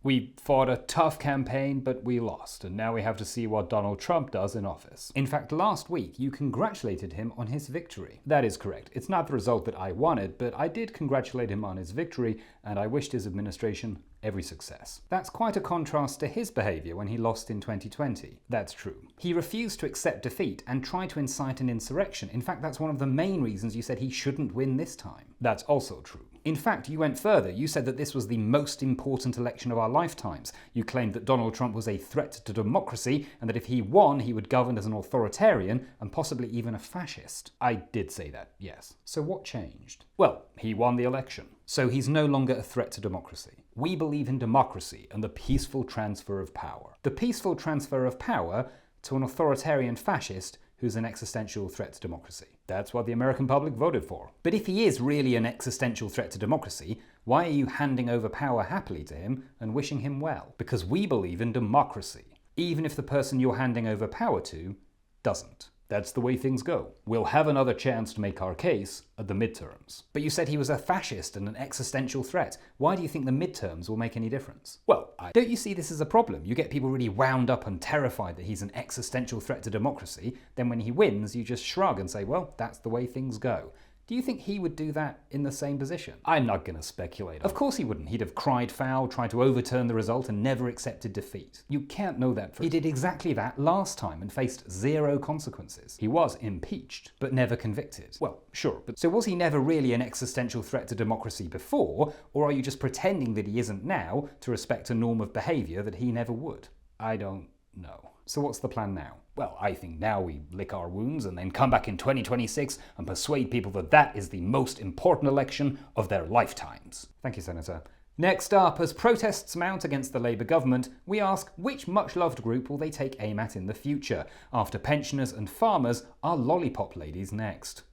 We fought a tough campaign, but we lost, and now we have to see what Donald Trump does in office. In fact, last week you congratulated him on his victory. That is correct. It's not the result that I wanted, but I did congratulate him on his victory, and I wished his administration every success. That's quite a contrast to his behaviour when he lost in 2020. That's true. He refused to accept defeat and tried to incite an insurrection. In fact, that's one of the main reasons you said he shouldn't win this time. That's also true. In fact, you went further. You said that this was the most important election of our lifetimes. You claimed that Donald Trump was a threat to democracy and that if he won, he would govern as an authoritarian and possibly even a fascist. I did say that, yes. So what changed? Well, he won the election. So he's no longer a threat to democracy. We believe in democracy and the peaceful transfer of power. The peaceful transfer of power to an authoritarian fascist who's an existential threat to democracy. That's what the American public voted for. But if he is really an existential threat to democracy, why are you handing over power happily to him and wishing him well? Because we believe in democracy, even if the person you're handing over power to doesn't. That's the way things go. We'll have another chance to make our case at the midterms. But you said he was a fascist and an existential threat. Why do you think the midterms will make any difference? Well, don't you see this as a problem? You get people really wound up and terrified that he's an existential threat to democracy. Then when he wins, you just shrug and say, well, that's the way things go. Do you think he would do that in the same position? I'm not going to speculate. Of course he wouldn't. He'd have cried foul, tried to overturn the result, and never accepted defeat. You can't know that for sure. He did exactly that last time and faced zero consequences. He was impeached, but never convicted. Well, sure, but so was he never really an existential threat to democracy before, or are you just pretending that he isn't now to respect a norm of behaviour that he never would? I don't know. So what's the plan now? Well, I think now we lick our wounds and then come back in 2026 and persuade people that that is the most important election of their lifetimes. Thank you, Senator. Next up, as protests mount against the Labour government, we ask which much-loved group will they take aim at in the future? After pensioners and farmers, are lollipop ladies next?